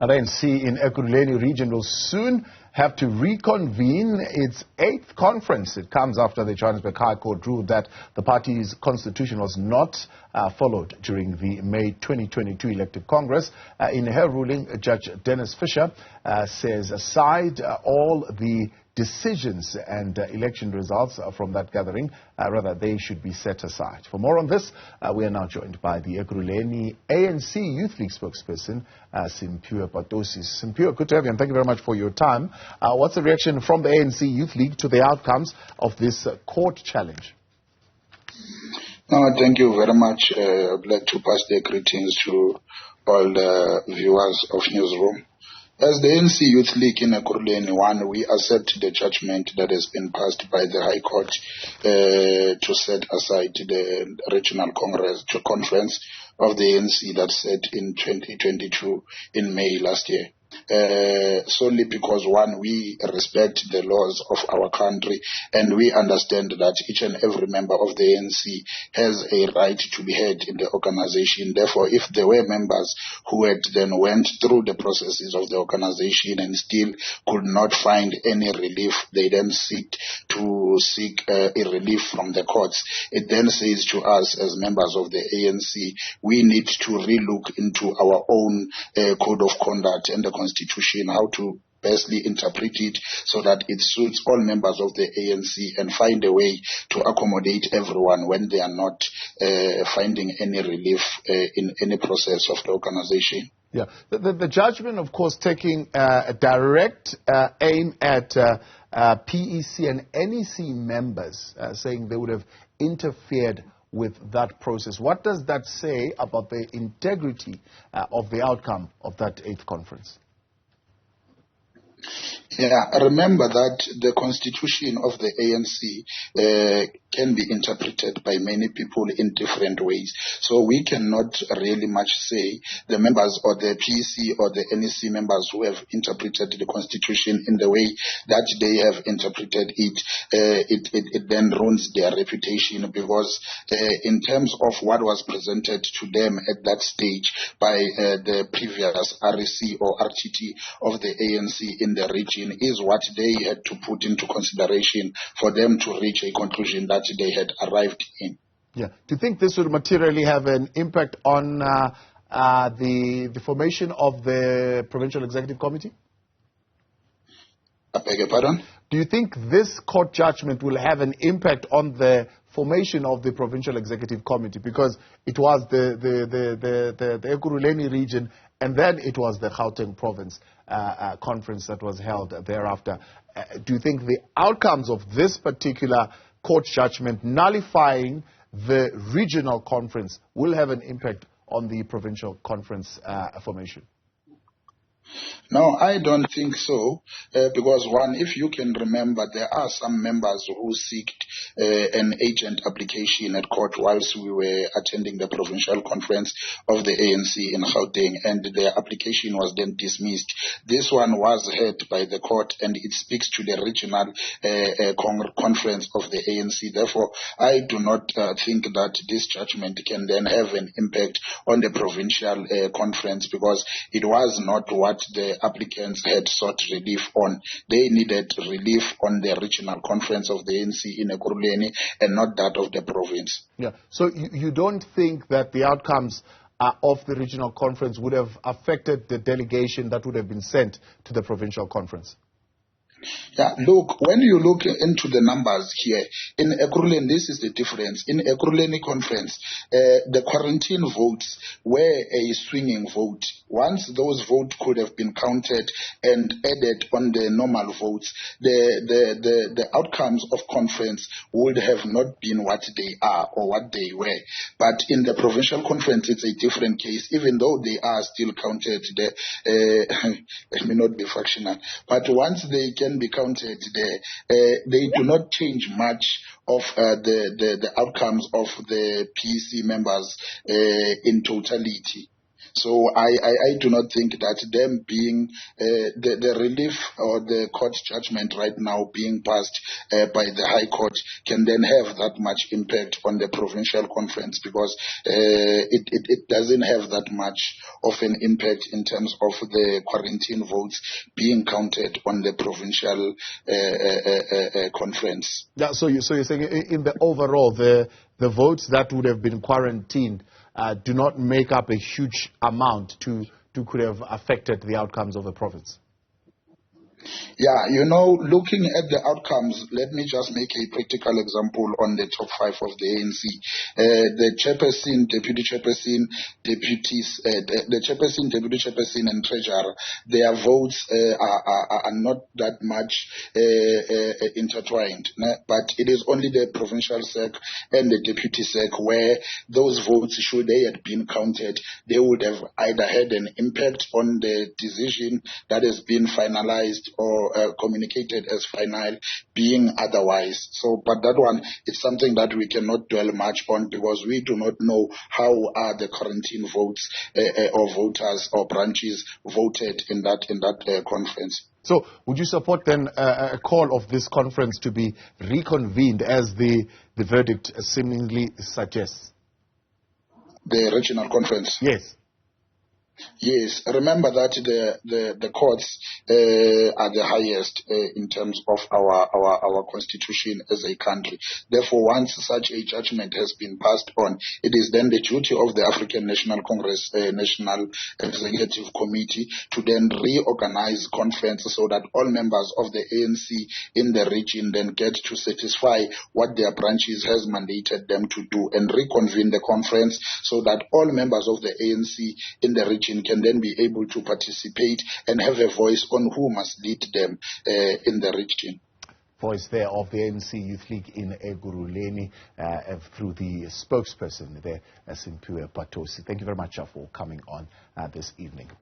The ANC in Ekurhuleni region will soon have to reconvene its 8th conference. It comes after the Johannesburg High Court ruled that the party's constitution was not followed during the May 2022 elective Congress. In her ruling, Judge Denise Fisher says aside all the decisions and election results from that gathering, rather they should be set aside. For more on this, we are now joined by the Ekurhuleni ANC Youth League spokesperson, Simphiwe Patosi. Simphiwe, good to have you, and thank you very much for your time. What's the reaction from the ANC Youth League to the outcomes of this court challenge? Thank you very much. I'd like to pass the greetings to all the viewers of Newzroom. As the ANC Youth League in Ekurhuleni, we accept the judgment that has been passed by the High Court to set aside the regional conference of the ANC that set in 2022 in May last year. Solely because we respect the laws of our country, and we understand that each and every member of the ANC has a right to be heard in the organization. Therefore, if there were members who had then went through the processes of the organization and still could not find any relief, they then seek a relief from the courts. It then says to us as members of the ANC, we need to relook into our own code of conduct and the constitution, how to bestly interpret it so that it suits all members of the ANC and find a way to accommodate everyone when they are not finding any relief in any process of the organization. Yeah, the judgment, of course, taking a direct aim at PEC and NEC members, saying they would have interfered with that process. What does that say about the integrity of the outcome of that 8th conference? Yeah, remember that the constitution of the ANC can be interpreted by many people in different ways. So we cannot really much say the members or the PEC or the NEC members who have interpreted the constitution in the way that they have interpreted it, it then ruins their reputation, because in terms of what was presented to them at that stage by the previous REC or RTT of the ANC in the region is what they had to put into consideration for them to reach a conclusion that they had arrived in. Yeah. Do you think this will materially have an impact on the formation of the Provincial Executive Committee? I beg your pardon? Do you think this court judgment will have an impact on the formation of the Provincial Executive Committee? Because it was the Ekurhuleni region, and then it was the Gauteng province conference that was held thereafter. Do you think the outcomes of this particular court judgment nullifying the regional conference will have an impact on the provincial conference formation? No, I don't think so, because if you can remember, there are some members who seeked an agent application at court whilst we were attending the provincial conference of the ANC in Gauteng, and their application was then dismissed. This one was heard by the court, and it speaks to the regional conference of the ANC. Therefore, I do not think that this judgment can then have an impact on the provincial conference, because it was not what the applicants had sought relief on. They needed relief on the regional conference of the ANC in Ekurhuleni and not that of the province. Yeah. So you don't think that the outcomes of the regional conference would have affected the delegation that would have been sent to the provincial conference? Yeah, look, when you look into the numbers here, in Ekurhuleni, this is the difference. In Ekurhuleni conference, the quarantine votes were a swinging vote. Once those votes could have been counted and added on the normal votes, the outcomes of conference would have not been what they are or what they were. But in the provincial conference, it's a different case, even though they are still counted there. Let me not be factional. But once they can be counted there, they do not change much of the outcomes of the PEC members in totality. So I do not think that them being the relief or the court judgment right now being passed by the High Court can then have that much impact on the provincial conference, because it doesn't have that much of an impact in terms of the quarantine votes being counted on the provincial conference. Yeah, so you're saying in the overall, the votes that would have been quarantined do not make up a huge amount to could have affected the outcomes of the province. Yeah, you know, looking at the outcomes, let me just make a practical example on the top 5 of the ANC. The chairperson, deputy chairperson, deputies, the chairperson, deputy chairperson, and treasurer, their votes are not that much intertwined. But it is only the provincial sec and the deputy sec where those votes, should they have been counted, they would have either had an impact on the decision that has been finalized or communicated as final, being otherwise. So, but that one, it's something that we cannot dwell much on, because we do not know how are the quarantine votes or voters or branches voted in that conference. So, would you support then a call of this conference to be reconvened, as the verdict seemingly suggests? The regional conference? Yes. Yes, remember that the courts are the highest in terms of our constitution as a country. Therefore, once such a judgment has been passed on, it is then the duty of the African National Congress National Executive Committee to then reorganize conference so that all members of the ANC in the region then get to satisfy what their branches has mandated them to do, and reconvene the conference so that all members of the ANC in the region can then be able to participate and have a voice on who must lead them in the region. Voice there of the ANC Youth League in Ekurhuleni through the spokesperson there, Simphiwe Patosi. Thank you very much for coming on this evening.